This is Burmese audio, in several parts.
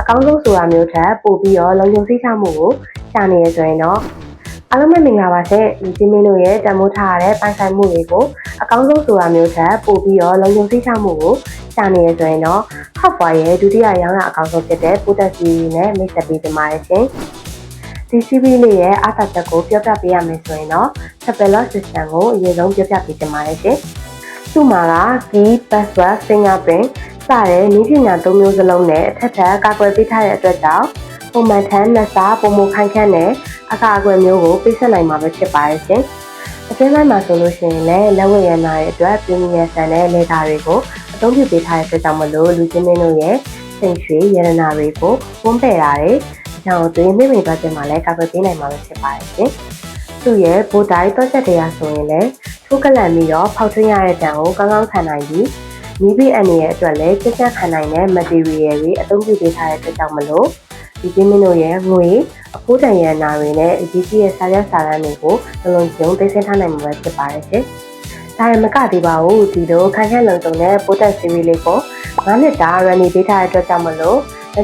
အကောင်းဆုံးဆိုတာမျိုးထက်ပိုပြီးတော့လုံခြုံစိတ်ချမှုကိုရှာနေရဆိုရင်တော့အားလုံးပဲမင်္ဂလာပါရှင်ဒီချင်းမင်းတို့ရဲ့တန်ဖိုးထားရတဲ့ပိုင်ဆိုင်မှုတွေကိုအကောင်းဆုံးဆိုတာမျိုးထက်ပိုပြီးတော့လုံခြုံစိတ်ချမှုကိုရှာနေရဆိုရင်တော့ဟော့ပွားရဲ့ဒုတိယရောင်းရအကောင်းဆုံးဖြစ်တဲ့ပိုတက်စီနဲ့မိတ်ဆက်ပေးကြပါရရှင်ဒီ CV လေးရဲ့အားသာချက်ကိုပြောပြပေးရမယ်ဆိုရင်တော့ Tabelog System ကိုအရင်ဆုံးပြောပြပေးကြပါရရှင်သူ့မှာက Key Password Fingerprint စတဲ့နည်းပညာ၃မျိုးစလုံးနဲ့အထက်ထပ်ကာကွယ်ပေးထားတဲ့အတွက်ကြောင့်ပုံမှန်ထန်းနှစ်စားပုံမခိုင်ခန့်နဲ့အကာအကွယ်မျိုးကိုပေးဆက်နိုင်မှာပဲဖြစ်ပါရဲ့ရှင်။အတွင်းပိုင်းမှာဆိုလို့ရှိရင်လည်းလက်ဝတ်ရံနာရဲ့အတွက်ပြင်းပြဆန်တဲ့လက်ဓာတ်တွေကိုအသုံးပြုပေးထားတဲ့အတွက်ကြောင့်မလို့လူချင်းမင်းတို့ရဲ့စိတ်ရွှေရတနာတွေကိုဝန်ပယ်တာတွေအကြောင်းသွေးမိမိသွားခြင်းမှာလည်းကာကွယ်ပေးနိုင်မှာပဲဖြစ်ပါရဲ့ရှင်။သူ့ရဲ့ဘိုးတိုင်းတော့ချက်တရားဆိုရင်လည်းထိုးကလန်ပြီးတော့ဖောက်ထွင်းရတဲ့တံကိုကောင်းကောင်းခံနိုင်ပြီးမိဘအန်ရဲ့အတွက်လည်းကျက်ခံနိုင်တဲ့ material တွေအသုံးပြုပေးထားတဲ့အတွက်ကြောင့်မလို့ဒီချင်းမင်းတို့ရဲ့ငွေအဖိုးတန်ရန်နာတွေနဲ့အကြီးကြီးရဲ့စားရစာရန်တွေကိုလုံခြုံသိသိထားနိုင်မှာဖြစ်ပါတယ်ရှင်။ဒါရမကသေးပါဘူးဒီလိုခိုင်ခန့်လုံခြုံတဲ့ပိုတက်စီရီလေးကို9နှစ်တာ running ပေးထားတဲ့အတွက်ကြောင့်မလို့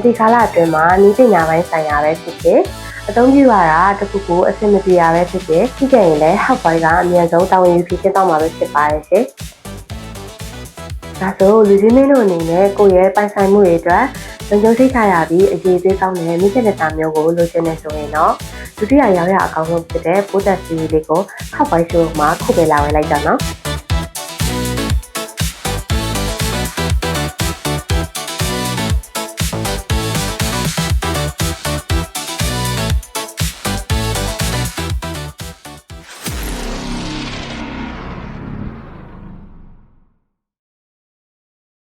ဒီကာလအတွင်းမှာနည်းပညာပိုင်းဆိုင်ရာပဲဖြစ်ဖြစ်အသုံးပြုရတာတခုခုအဆင်မပြေရပဲဖြစ်ဖြစ်ကြည့်ကြရင်လည်း help boy ကအမြန်ဆုံးတာဝန်ယူဖြေရှင်းတော့မှာပဲဖြစ်ပါတယ်ရှင်။ဒါဆိုလူကြီးမင်းတို့အနေနဲ့ကိုယ့်ရဲ့ပိုင်ဆိုင်မှုတွေအတွက်လုံခြုံစိတ်ချရပြီးအရေးသေးကောင်းတဲ့မိကျက်တာမျိုးကိုလိုချင်နေဆိုရင်တော့ဒုတိယရောင်းရအကောင်းဆုံးဖြစ်တဲ့ပိုတက်စီရီလေးကို help boy show မှာခုပဲလာဝင်လိုက်ကြနော်။